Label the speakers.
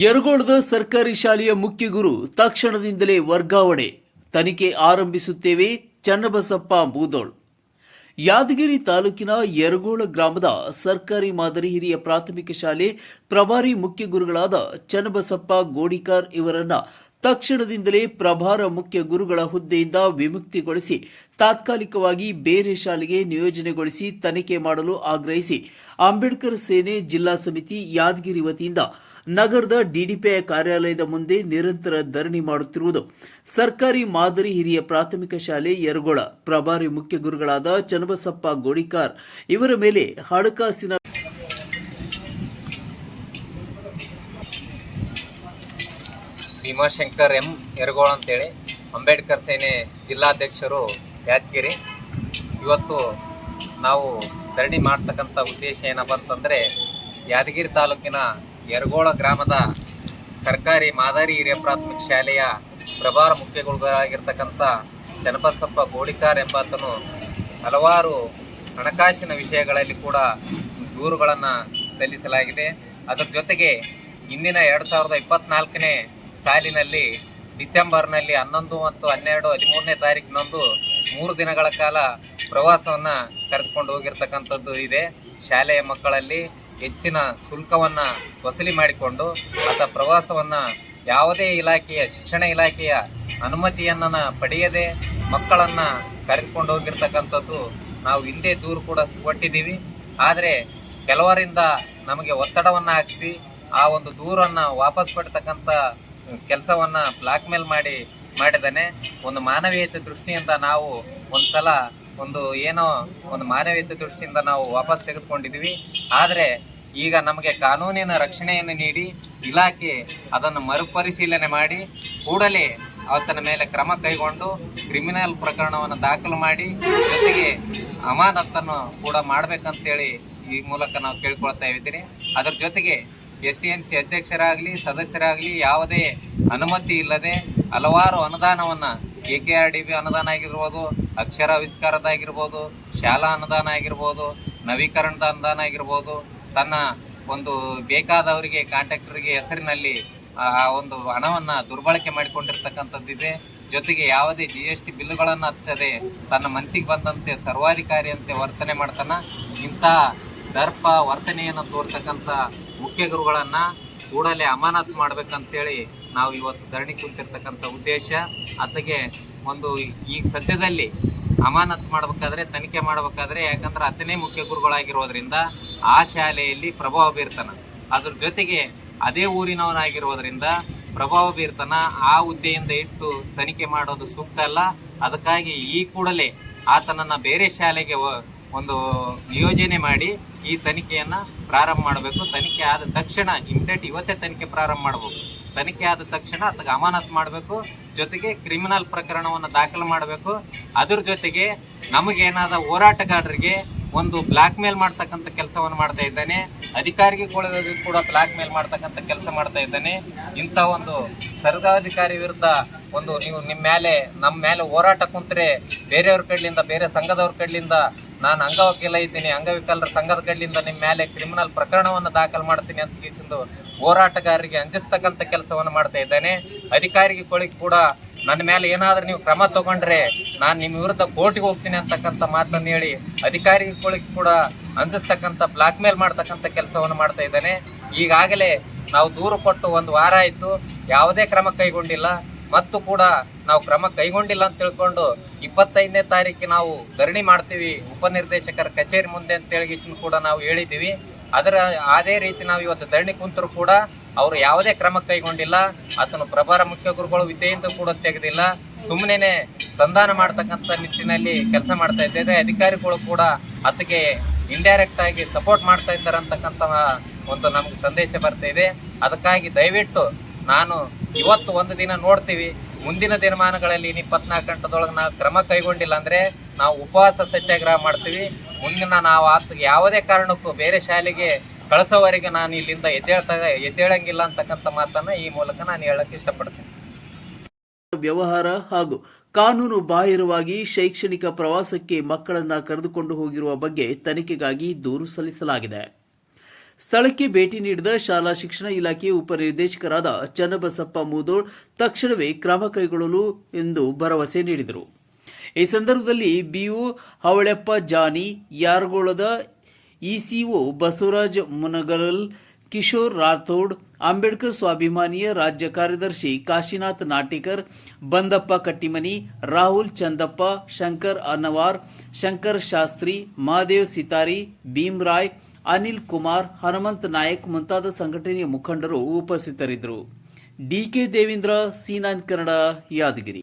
Speaker 1: ಯರಗೋಳದ ಸರ್ಕಾರಿ ಶಾಲೆಯ ಮುಖ್ಯ ಗುರು ತಕ್ಷಣದಿಂದಲೇ ವರ್ಗಾವಣೆ, ತನಿಖೆ ಆರಂಭಿಸುತ್ತೇವೆ ಚನ್ನಬಸಪ್ಪ ಮೂದೋಳ್. ಯಾದಗಿರಿ ತಾಲೂಕಿನ ಯರಗೋಳ ಗ್ರಾಮದ ಸರ್ಕಾರಿ ಮಾದರಿ ಹಿರಿಯ ಪ್ರಾಥಮಿಕ ಶಾಲೆ ಪ್ರಭಾರಿ ಮುಖ್ಯ ಗುರುಗಳಾದ ಚನ್ನಬಸಪ್ಪ ಗೋಡಿಕಾರ್ ಇವರನ್ನ ತಕ್ಷಣದಿಂದಲೇ ಪ್ರಭಾರ ಮುಖ್ಯ ಗುರುಗಳ ಹುದ್ದೆಯಿಂದ ವಿಮುಕ್ತಿಗೊಳಿಸಿ ತಾತ್ಕಾಲಿಕವಾಗಿ ಬೇರೆ ಶಾಲೆಗೆ ನಿಯೋಜನೆಗೊಳಿಸಿ ತನಿಖೆ ಮಾಡಲು ಆಗ್ರಹಿಸಿ ಅಂಬೇಡ್ಕರ್ ಸೇನೆ ಜಿಲ್ಲಾ ಸಮಿತಿ ಯಾದಗಿರಿ ವತಿಯಿಂದ ನಗರದ ಡಿಡಿಪಿಐ ಕಾರ್ಯಾಲಯದ ಮುಂದೆ ನಿರಂತರ ಧರಣಿ ಮಾಡುತ್ತಿರುವುದು ಸರ್ಕಾರಿ ಮಾದರಿ ಹಿರಿಯ ಪ್ರಾಥಮಿಕ ಶಾಲೆ ಯರಗೋಳ ಪ್ರಭಾರಿ ಮುಖ್ಯ ಗುರುಗಳಾದ ಚನ್ನಬಸಪ್ಪ ಗೋಡಿಕಾರ್ ಇವರ ಮೇಲೆ ಹಣಕಾಸಿನ
Speaker 2: ಭೀಮಾಶಂಕರ್ ಎಂ ಯರಗೋಳ ಅಂತೇಳಿ ಅಂಬೇಡ್ಕರ್ ಸೇನೆ ಜಿಲ್ಲಾಧ್ಯಕ್ಷರು ಯಾದಗಿರಿ. ಇವತ್ತು ನಾವು ಧರಣಿ ಮಾಡ್ತಕ್ಕಂಥ ಉದ್ದೇಶ ಏನಪ್ಪ ಅಂತಂದರೆ, ಯಾದಗಿರಿ ತಾಲೂಕಿನ ಯರಗೋಳ ಗ್ರಾಮದ ಸರ್ಕಾರಿ ಮಾದರಿ ಹಿರಿಯ ಪ್ರಾಥಮಿಕ ಶಾಲೆಯ ಪ್ರಭಾರ ಮುಖ್ಯ ಗುರುಗಳಾಗಿರ್ತಕ್ಕಂಥ ಚನ್ನಬಸಪ್ಪ ಗೋಡಿಕಾರ್ ಎಂಬಾತನು ಹಲವಾರು ಹಣಕಾಸಿನ ವಿಷಯಗಳಲ್ಲಿ ಕೂಡ ದೂರುಗಳನ್ನು ಸಲ್ಲಿಸಲಾಗಿದೆ. ಅದರ ಜೊತೆಗೆ ಇಂದಿನ 2024ನೇ ಸಾಲಿನಲ್ಲಿ ಡಿಸೆಂಬರ್ನಲ್ಲಿ 11 ಮತ್ತು 12, 13ನೇ ತಾರೀಕಿನಂದು 3 ದಿನಗಳ ಕಾಲ ಪ್ರವಾಸವನ್ನು ಕರೆದುಕೊಂಡು ಹೋಗಿರ್ತಕ್ಕಂಥದ್ದು ಇದೆ. ಶಾಲೆಯ ಮಕ್ಕಳಲ್ಲಿ ಹೆಚ್ಚಿನ ಶುಲ್ಕವನ್ನು ವಸೂಲಿ ಮಾಡಿಕೊಂಡು ಆತ ಪ್ರವಾಸವನ್ನು ಯಾವುದೇ ಇಲಾಖೆಯ ಶಿಕ್ಷಣ ಇಲಾಖೆಯ ಅನುಮತಿಯನ್ನು ಪಡೆಯದೆ ಮಕ್ಕಳನ್ನು ಕರೆದುಕೊಂಡು ಹೋಗಿರ್ತಕ್ಕಂಥದ್ದು ನಾವು ಹಿಂದೆ ದೂರು ಕೂಡ ಕೊಟ್ಟಿದ್ದೀವಿ. ಆದರೆ ಕೆಲವರಿಂದ ನಮಗೆ ಒತ್ತಡವನ್ನು ಹಾಕಿಸಿ ಆ ಒಂದು ದೂರನ್ನು ವಾಪಸ್ ಪಡ್ತಕ್ಕಂಥ ಕೆಲಸವನ್ನು ಬ್ಲಾಕ್ ಮೇಲ್ ಮಾಡಿದ್ದಾನೆ. ಒಂದು ಮಾನವೀಯತೆ ದೃಷ್ಟಿಯಿಂದ ನಾವು ಒಂದು ಮಾನವೀಯತೆ ದೃಷ್ಟಿಯಿಂದ ನಾವು ವಾಪಸ್ ತೆಗೆದುಕೊಂಡಿದ್ದೀವಿ. ಆದರೆ ಈಗ ನಮಗೆ ಕಾನೂನಿನ ರಕ್ಷಣೆಯನ್ನು ನೀಡಿ ಇಲಾಖೆ ಅದನ್ನು ಮರುಪರಿಶೀಲನೆ ಮಾಡಿ ಕೂಡಲೇ ಆತನ ಮೇಲೆ ಕ್ರಮ ಕೈಗೊಂಡು ಕ್ರಿಮಿನಲ್ ಪ್ರಕರಣವನ್ನು ದಾಖಲು ಮಾಡಿ ಜೊತೆಗೆ ಅಮಾನತನ್ನು ಕೂಡ ಮಾಡಬೇಕಂತೇಳಿ ಈ ಮೂಲಕ ನಾವು ಕೇಳ್ಕೊಳ್ತಾ ಇದ್ದೀನಿ. ಅದರ ಜೊತೆಗೆ STMC ಅಧ್ಯಕ್ಷರಾಗಲಿ ಸದಸ್ಯರಾಗಲಿ ಯಾವುದೇ ಅನುಮತಿ ಇಲ್ಲದೆ ಹಲವಾರು ಅನುದಾನವನ್ನು KKRDB ಅನುದಾನ ಆಗಿರ್ಬೋದು, ಅಕ್ಷರಾವಿಷ್ಕಾರದಾಗಿರ್ಬೋದು, ಶಾಲಾ ಅನುದಾನ ಆಗಿರ್ಬೋದು, ನವೀಕರಣದ ಅನುದಾನ ಆಗಿರ್ಬೋದು, ತನ್ನ ಒಂದು ಬೇಕಾದವರಿಗೆ ಕಾಂಟ್ರಾಕ್ಟರಿಗೆ ಹೆಸರಿನಲ್ಲಿ ಒಂದು ಹಣವನ್ನು ದುರ್ಬಳಕೆ ಮಾಡಿಕೊಂಡಿರ್ತಕ್ಕಂಥದ್ದಿದೆ. ಜೊತೆಗೆ ಯಾವುದೇ GST ಬಿಲ್ಲುಗಳನ್ನು ಹಚ್ಚದೆ ತನ್ನ ಮನಸ್ಸಿಗೆ ಬಂದಂತೆ ಸರ್ವಾಧಿಕಾರಿಯಂತೆ ವರ್ತನೆ ಮಾಡ್ತಾನೆ. ಇಂಥ ದರ್ಪ ವರ್ತನೆಯನ್ನು ತೋರ್ತಕ್ಕಂಥ ಮುಖ್ಯ ಗುರುಗಳನ್ನು ಕೂಡಲೇ ಅಮಾನತು ಮಾಡಬೇಕಂತೇಳಿ ನಾವು ಇವತ್ತು ಧರಣಿ ಕುಂತಿರ್ತಕ್ಕಂಥ ಉದ್ದೇಶ. ಅದಕ್ಕೆ ಈಗ ಸದ್ಯದಲ್ಲಿ ಅಮಾನತು ಮಾಡಬೇಕಾದ್ರೆ, ತನಿಖೆ ಮಾಡಬೇಕಾದ್ರೆ, ಯಾಕಂದ್ರೆ ಆತನೇ ಮುಖ್ಯ ಗುರುಗಳಾಗಿರೋದ್ರಿಂದ ಆ ಶಾಲೆಯಲ್ಲಿ ಪ್ರಭಾವ ಬೀರ್ತಾನೆ. ಅದ್ರ ಜೊತೆಗೆ ಅದೇ ಊರಿನವನಾಗಿರೋದ್ರಿಂದ ಪ್ರಭಾವ ಬೀರ್ತಾನ. ಆ ಹುದ್ದೆಯಿಂದ ಇಟ್ಟು ತನಿಖೆ ಮಾಡೋದು ಸೂಕ್ತ ಅಲ್ಲ. ಅದಕ್ಕಾಗಿ ಈ ಕೂಡಲೇ ಆತನನ್ನು ಬೇರೆ ಶಾಲೆಗೆ ಒಂದು ನಿಯೋಜನೆ ಮಾಡಿ ಈ ತನಿಖೆಯನ್ನು ಪ್ರಾರಂಭ ಮಾಡಬೇಕು. ತನಿಖೆ ಆದ ತಕ್ಷಣ ಇವತ್ತೇ ತನಿಖೆ ಪ್ರಾರಂಭ ಮಾಡಬೇಕು. ತನಿಖೆ ಆದ ತಕ್ಷಣ ಅದಕ್ಕೆ ಅಮಾನತು ಮಾಡಬೇಕು. ಜೊತೆಗೆ ಕ್ರಿಮಿನಲ್ ಪ್ರಕರಣವನ್ನು ದಾಖಲು ಮಾಡಬೇಕು. ಅದ್ರ ಜೊತೆಗೆ ನಮಗೇನಾದ ಹೋರಾಟಗಾರರಿಗೆ ಒಂದು ಬ್ಲಾಕ್ ಮೇಲ್ ಮಾಡ್ತಕ್ಕಂಥ ಕೆಲಸವನ್ನು ಮಾಡ್ತಾ ಇದ್ದಾನೆ. ಅಧಿಕಾರಿಗಳಿಗೂ ಕೂಡ ಬ್ಲಾಕ್ ಮೇಲ್ ಮಾಡ್ತಕ್ಕಂಥ ಕೆಲಸ ಮಾಡ್ತಾ ಇದ್ದಾನೆ. ಇಂಥ ಒಂದು ಸರ್ವಾಧಿಕಾರಿ ವಿರುದ್ಧ ನೀವು ನಮ್ಮ ಮೇಲೆ ಹೋರಾಟ ಕುಂತರೆ ಬೇರೆಯವ್ರ ಕಡೆಯಿಂದ, ಬೇರೆ ಸಂಘದವ್ರ ಕಡೆಯಿಂದ, ನಾನು ಅಂಗವಕೀಲ ಇದ್ದೀನಿ, ಅಂಗವಿಕಲರ ಸಂಘದ ಕಡೆಯಿಂದ ನಿಮ್ಮ ಮೇಲೆ ಕ್ರಿಮಿನಲ್ ಪ್ರಕರಣವನ್ನು ದಾಖಲು ಮಾಡ್ತೀನಿ ಅಂತ ತಿಳಿಸಿದ್ದು ಹೋರಾಟಗಾರರಿಗೆ ಅಂಜಿಸ್ತಕ್ಕಂಥ ಕೆಲಸವನ್ನು ಮಾಡ್ತಾ ಇದ್ದಾನೆ. ಅಧಿಕಾರಿಗಳಿಗೆ ಕೂಡ ನನ್ನ ಮೇಲೆ ಏನಾದರೂ ನೀವು ಕ್ರಮ ತಗೊಂಡ್ರೆ ನಾನು ನಿಮ್ಮ ವಿರುದ್ಧ ಕೋರ್ಟಿಗೆ ಹೋಗ್ತೀನಿ ಅಂತಕ್ಕಂಥ ಮಾತನ್ನು ಹೇಳಿ ಅಧಿಕಾರಿಗಳಿಗೆ ಕೂಡ ಅಂಜಿಸ್ತಕ್ಕಂಥ ಬ್ಲಾಕ್ ಮೇಲ್ ಮಾಡ್ತಕ್ಕಂಥ ಕೆಲಸವನ್ನು ಮಾಡ್ತಾ ಇದ್ದಾನೆ. ಈಗಾಗಲೇ ನಾವು ದೂರು ಕೊಟ್ಟು 1 ವಾರ ಆಯಿತು, ಯಾವುದೇ ಕ್ರಮ ಕೈಗೊಂಡಿಲ್ಲ. ಮತ್ತು ಕೂಡ ನಾವು ಕ್ರಮ ಕೈಗೊಂಡಿಲ್ಲ ಅಂತ ತಿಳ್ಕೊಂಡು 25ನೇ ತಾರೀಕಿಗೆ ನಾವು ಧರಣಿ ಮಾಡ್ತೀವಿ ಉಪನಿರ್ದೇಶಕರ ಕಚೇರಿ ಮುಂದೆ ಅಂತೇಳಿ ಕೂಡ ನಾವು ಹೇಳಿದ್ದೀವಿ. ಅದೇ ರೀತಿ ನಾವು ಇವತ್ತು ಧರಣಿ ಕುಂತರೂ ಕೂಡ ಅವರು ಯಾವುದೇ ಕ್ರಮ ಕೈಗೊಂಡಿಲ್ಲ. ಆತನು ಪ್ರಭಾರ ಮುಖ್ಯ ಗುರುಗಳು ವಿದ್ಯೆಯಿಂದ ಕೂಡ ತೆಗೆದಿಲ್ಲ. ಸುಮ್ಮನೆ ಸಂಧಾನ ಮಾಡ್ತಕ್ಕಂಥ ನಿಟ್ಟಿನಲ್ಲಿ ಕೆಲಸ ಮಾಡ್ತಾ ಇದ್ದಾರೆ. ಅಧಿಕಾರಿಗಳು ಕೂಡ ಅದಕ್ಕೆ ಇಂಡೈರೆಕ್ಟ್ ಆಗಿ ಸಪೋರ್ಟ್ ಮಾಡ್ತಾ ಇದ್ದಾರೆ ಅಂತಕ್ಕಂಥ ನಮಗೆ ಸಂದೇಶ ಬರ್ತಾ ಇದೆ. ಅದಕ್ಕಾಗಿ ದಯವಿಟ್ಟು ನಾನು ಇವತ್ತು ಒಂದು ದಿನ ನೋಡ್ತೀವಿ, ಮುಂದಿನ ದಿನಮಾನಗಳಲ್ಲಿ 24 ಗಂಟೆದೊಳಗೆ ನಾವು ಕ್ರಮ ಕೈಗೊಂಡಿಲ್ಲ ಅಂದರೆ ನಾವು ಉಪವಾಸ ಸತ್ಯಾಗ್ರಹ ಮಾಡ್ತೀವಿ. ಮುಂದಿನ ನಾವು ಯಾವುದೇ ಕಾರಣಕ್ಕೂ ಬೇರೆ ಶಾಲೆಗೆ ಕಳಿಸೋವರೆಗೆ ನಾನು ಇಲ್ಲಿಂದ ಎದ್ದೇಳಂಗಿಲ್ಲ ಅಂತಕ್ಕಂಥ ಮಾತನ್ನು ಈ ಮೂಲಕ ನಾನು ಹೇಳಕ್ಕೆ ಇಷ್ಟಪಡ್ತೀನಿ.
Speaker 1: ವ್ಯವಹಾರ ಹಾಗೂ ಕಾನೂನು ಬಾಹಿರವಾಗಿ ಶೈಕ್ಷಣಿಕ ಪ್ರವಾಸಕ್ಕೆ ಮಕ್ಕಳನ್ನ ಕರೆದುಕೊಂಡು ಹೋಗಿರುವ ಬಗ್ಗೆ ತನಿಖೆಗಾಗಿ ದೂರು ಸಲ್ಲಿಸಲಾಗಿದೆ. ಸ್ಥಳಕ್ಕೆ ಭೇಟಿ ನೀಡಿದ ಶಾಲಾ ಶಿಕ್ಷಣ ಇಲಾಖೆ ಉಪನಿರ್ದೇಶಕರಾದ ಚನ್ನಬಸಪ್ಪ ಮೂದೋಳ್ ತಕ್ಷಣವೇ ಕ್ರಮ ಕೈಗೊಳ್ಳಲು ಎಂದು ಭರವಸೆ ನೀಡಿದರು. ಈ ಸಂದರ್ಭದಲ್ಲಿ ಬಿಒ ಹವಳೆಪ್ಪ ಜಾನಿ, ಯಾರಗೋಳದ ಇಸಿಒ ಬಸವರಾಜ್ ಮುನಗಲ್, ಕಿಶೋರ್ ರಾಥೋಡ್, ಅಂಬೇಡ್ಕರ್ ಸ್ವಾಭಿಮಾನಿಯ ರಾಜ್ಯ ಕಾರ್ಯದರ್ಶಿ ಕಾಶಿನಾಥ್ ನಾಟಿಕರ್, ಬಂದಪ್ಪ ಕಟ್ಟಿಮನಿ, ರಾಹುಲ್ ಚಂದಪ್ಪ, ಶಂಕರ್ ಅನ್ನವಾರ್, ಶಂಕರ್ ಶಾಸ್ತ್ರಿ, ಮಹಾದೇವ್ ಸಿತಾರಿ, ಭೀಮ್ರಾಯ್, ಅನಿಲ್ ಕುಮಾರ್, ಹನುಮಂತ್ ನಾಯಕ್ ಮುಂತಾದ ಸಂಘಟನೆಯ ಮುಖಂಡರು ಉಪಸ್ಥಿತರಿದ್ದರು. D K Devendra, C9 Kannada, Yadgir.